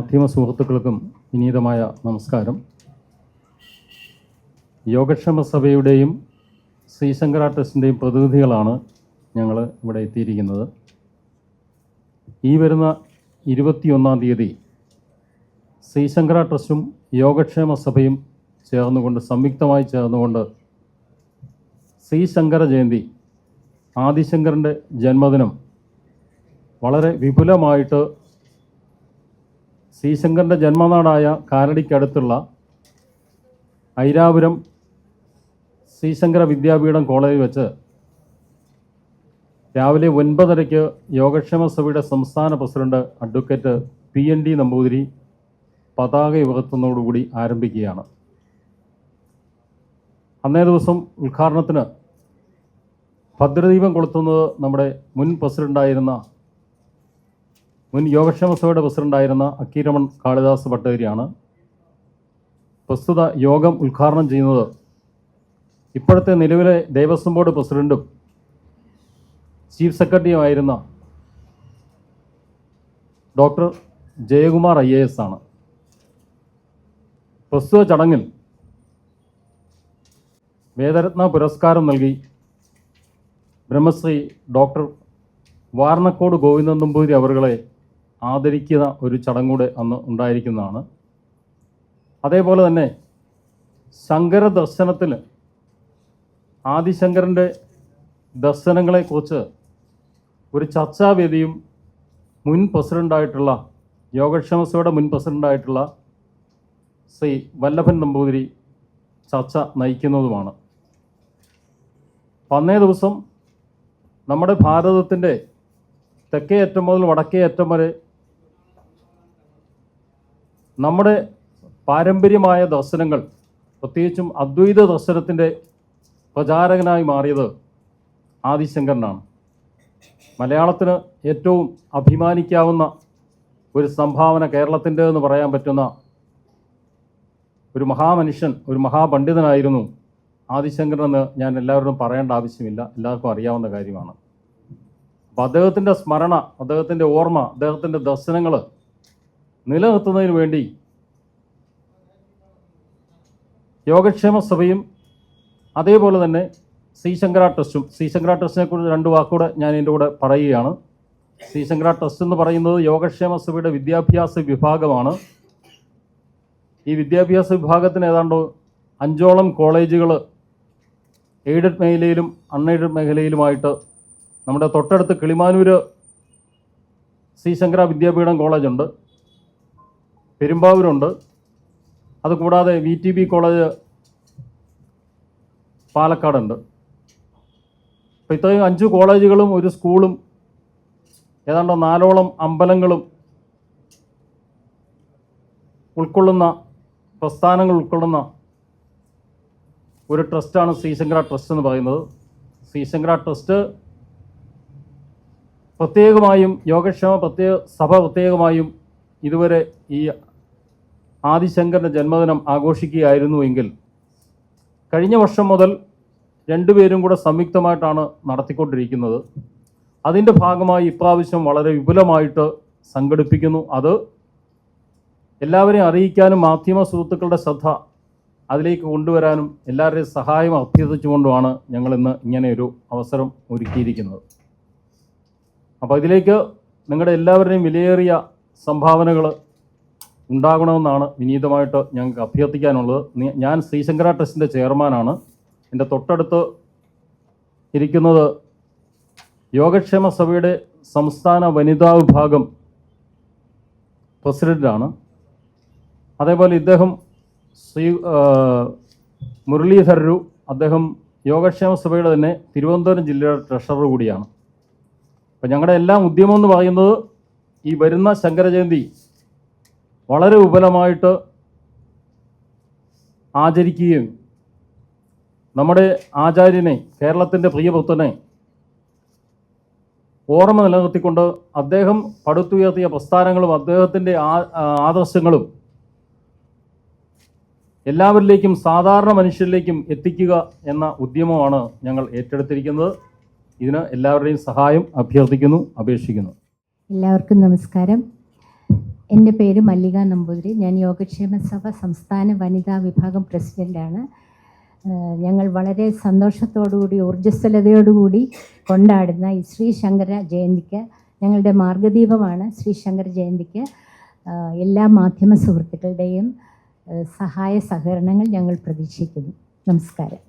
മാധ്യമ സുഹൃത്തുക്കൾക്കും വിനീതമായ നമസ്കാരം. യോഗക്ഷേമ സഭയുടെയും ശ്രീശങ്കര ട്രസ്റ്റിൻ്റെയും പ്രതിനിധികളാണ് ഞങ്ങൾ ഇവിടെ എത്തിയിരിക്കുന്നത്. ഈ വരുന്ന 21-ാം തീയതി ശ്രീശങ്കര ട്രസ്റ്റും യോഗക്ഷേമ സഭയും സംയുക്തമായി ചേർന്നുകൊണ്ട് ശ്രീശങ്കര ജയന്തി, ആദിശങ്കരൻ്റെ ജന്മദിനം വളരെ വിപുലമായിട്ട് ശ്രീശങ്കരൻ്റെ ജന്മനാടായ കാലടിക്കടുത്തുള്ള ഐരാപുരം ശ്രീശങ്കര വിദ്യാപീഠം കോളേജിൽ വെച്ച് രാവിലെ 9:30 യോഗക്ഷേമ സഭയുടെ സംസ്ഥാന പ്രസിഡന്റ് അഡ്വക്കേറ്റ് PND നമ്പൂതിരി പതാക ഉയർത്തുന്നതോടുകൂടി ആരംഭിക്കുകയാണ്. അന്നേ ദിവസം ഉദ്ഘാടനത്തിന് ഭദ്രദീപം കൊളുത്തുന്നത് നമ്മുടെ മുൻ യോഗക്ഷേമ സഭയുടെ പ്രസിഡന്റായിരുന്ന അക്കീരമൺ കാളിദാസ് ഭട്ടതിരിയാണ്. പ്രസ്തുത യോഗം ഉദ്ഘാടനം ചെയ്യുന്നത് ഇപ്പോഴത്തെ നിലവിലെ ദേവസ്വം ബോർഡ് പ്രസിഡന്റും ചീഫ് സെക്രട്ടറിയുമായിരുന്ന ഡോക്ടർ ജയകുമാർ IAS ആണ്. പ്രസ്തുത ചടങ്ങിൽ വേദരത്ന പുരസ്കാരം നൽകി ബ്രഹ്മശ്രീ ഡോക്ടർ വാർണക്കോട് ഗോവിന്ദൻ നമ്പൂതിരി അവരുകളെ ആദരിക്കുന്ന ഒരു ചടങ്ങൂടെ അന്ന് ഉണ്ടായിരിക്കുന്നതാണ്. അതേപോലെ തന്നെ ശങ്കര ദർശനത്തിൽ ആദിശങ്കരൻ്റെ ദർശനങ്ങളെക്കുറിച്ച് ഒരു ചർച്ചാവേദിയും മുൻ പ്രസിഡൻ്റായിട്ടുള്ള യോഗക്ഷേമ സഭയുടെ മുൻ പ്രസിഡൻ്റായിട്ടുള്ള ശ്രീ വല്ലഭൻ നമ്പൂതിരി ചർച്ച നയിക്കുന്നതുമാണ്. അന്നേ ദിവസം നമ്മുടെ ഭാരതത്തിൻ്റെ തെക്കേ അറ്റം മുതൽ വടക്കേ അറ്റം വരെ നമ്മുടെ പാരമ്പര്യമായ ദർശനങ്ങൾ, പ്രത്യേകിച്ചും അദ്വൈത ദർശനത്തിൻ്റെ പ്രചാരകനായി മാറിയത് ആദിശങ്കരനാണ്. മലയാളത്തിന് ഏറ്റവും അഭിമാനിക്കാവുന്ന ഒരു സംഭാവന കേരളത്തിൻ്റെ എന്ന് പറയാൻ പറ്റുന്ന ഒരു മഹാമനുഷ്യൻ, ഒരു മഹാപണ്ഡിതനായിരുന്നു ആദിശങ്കരനെന്ന് ഞാൻ എല്ലാവരോടും പറയേണ്ട ആവശ്യമില്ല, എല്ലാവർക്കും അറിയാവുന്ന കാര്യമാണ്. അപ്പോൾ അദ്ദേഹത്തിൻ്റെ സ്മരണ, അദ്ദേഹത്തിൻ്റെ ഓർമ്മ, അദ്ദേഹത്തിൻ്റെ ദർശനങ്ങൾ നിലനിർത്തുന്നതിന് വേണ്ടി യോഗക്ഷേമ സഭയും അതേപോലെ തന്നെ ശ്രീശങ്കര ട്രസ്റ്റിനെ കുറിച്ച് 2 വാക്കുകൂടെ ഞാൻ എൻ്റെ കൂടെ പറയുകയാണ്. ശ്രീശങ്കര ട്രസ്റ്റ് എന്ന് പറയുന്നത് യോഗക്ഷേമ സഭയുടെ വിദ്യാഭ്യാസ വിഭാഗമാണ്. ഈ വിദ്യാഭ്യാസ വിഭാഗത്തിന് ഏതാണ്ട് 5ഓളം കോളേജുകൾ എയ്ഡഡ് മേഖലയിലും അൺഎയ്ഡഡ് മേഖലയിലുമായിട്ട് നമ്മുടെ തൊട്ടടുത്ത് കിളിമാനൂർ ശ്രീശങ്കര വിദ്യാപീഠം കോളേജുണ്ട്, പെരുമ്പാവൂരുണ്ട്, അതുകൂടാതെ VTB കോളേജ് പാലക്കാടുണ്ട്. അപ്പോൾ ഇത്രയും 5 കോളേജുകളും ഒരു സ്കൂളും ഏതാണ്ട് 4ഓളം അമ്പലങ്ങളും ഉൾക്കൊള്ളുന്ന പ്രസ്ഥാനങ്ങൾ ഉൾക്കൊള്ളുന്ന ഒരു ട്രസ്റ്റാണ് ശ്രീശങ്കര ട്രസ്റ്റ് എന്ന് പറയുന്നത്. ശ്രീശങ്കര ട്രസ്റ്റ് പ്രത്യേകമായും യോഗക്ഷേമ സഭ പ്രത്യേകമായും ഇതുവരെ ഈ ആദിശങ്കരൻ്റെ ജന്മദിനം ആഘോഷിക്കുകയായിരുന്നുവെങ്കിൽ കഴിഞ്ഞ വർഷം മുതൽ 2 പേരും കൂടെ സംയുക്തമായിട്ടാണ് നടത്തിക്കൊണ്ടിരിക്കുന്നത്. അതിൻ്റെ ഭാഗമായി ഇപ്രാവശ്യം വളരെ വിപുലമായിട്ട് സംഘടിപ്പിക്കുന്നു. അത് എല്ലാവരെയും അറിയിക്കാനും മാധ്യമ സുഹൃത്തുക്കളുടെ ശ്രദ്ധ അതിലേക്ക് കൊണ്ടുവരാനും എല്ലാവരുടെയും സഹായം അഭ്യർത്ഥിച്ചുകൊണ്ടുമാണ് ഞങ്ങളിന്ന് ഇങ്ങനെയൊരു അവസരം ഒരുക്കിയിരിക്കുന്നത്. അപ്പോൾ ഇതിലേക്ക് നിങ്ങളുടെ എല്ലാവരുടെയും വിലയേറിയ സംഭാവനകൾ ഉണ്ടാകണമെന്നാണ് വിനീതമായിട്ട് ഞങ്ങൾക്ക് അഭ്യർത്ഥിക്കാനുള്ളത്. ഞാൻ ശ്രീശങ്കര ട്രസ്റ്റിൻ്റെ ചെയർമാനാണ്. എൻ്റെ തൊട്ടടുത്ത് ഇരിക്കുന്നത് യോഗക്ഷേമ സഭയുടെ സംസ്ഥാന വനിതാ വിഭാഗം പ്രസിഡൻ്റാണ്. അതേപോലെ ഇദ്ദേഹം ശ്രീ മുരളീധരരു, അദ്ദേഹം യോഗക്ഷേമ സഭയുടെ തന്നെ തിരുവനന്തപുരം ജില്ലയുടെ ട്രഷറർ കൂടിയാണ്. അപ്പം ഞങ്ങളുടെ എല്ലാം ഉദ്യമം എന്ന് പറയുന്നത് ഈ വരുന്ന ശങ്കരജയന്തി വളരെ വിപുലമായിട്ട് ആചരിക്കുകയും നമ്മുടെ ആചാര്യനെ, കേരളത്തിൻ്റെ പ്രിയപുത്രനെ ഓർമ്മ നിലനിർത്തിക്കൊണ്ട് അദ്ദേഹം പടുത്തുയർത്തിയ പ്രസ്ഥാനങ്ങളും അദ്ദേഹത്തിൻ്റെ ആദർശങ്ങളും എല്ലാവരിലേക്കും, സാധാരണ മനുഷ്യരിലേക്കും എത്തിക്കുക എന്ന ഉദ്യമമാണ് ഞങ്ങൾ ഏറ്റെടുത്തിരിക്കുന്നത്. ഇതിന് എല്ലാവരുടെയും സഹായം അഭ്യർത്ഥിക്കുന്നു, അപേക്ഷിക്കുന്നു. എല്ലാവർക്കും നമസ്കാരം. എൻ്റെ പേര് മല്ലിക നമ്പൂതിരി. ഞാൻ യോഗക്ഷേമ സഭ സംസ്ഥാന വനിതാ വിഭാഗം പ്രസിഡൻ്റാണ്. ഞങ്ങൾ വളരെ സന്തോഷത്തോടുകൂടി ഊർജ്ജസ്വലതയോടുകൂടി കൊണ്ടാടുന്ന ഈ ശ്രീ ശങ്കര ജയന്തിക്ക് ഞങ്ങളുടെ മാർഗദീപമാണ്. ശ്രീ ശങ്കര ജയന്തിക്ക് എല്ലാ മാധ്യമ സുഹൃത്തുക്കളുടെയും സഹായ സഹകരണങ്ങൾ ഞങ്ങൾ പ്രതീക്ഷിക്കുന്നു. നമസ്കാരം.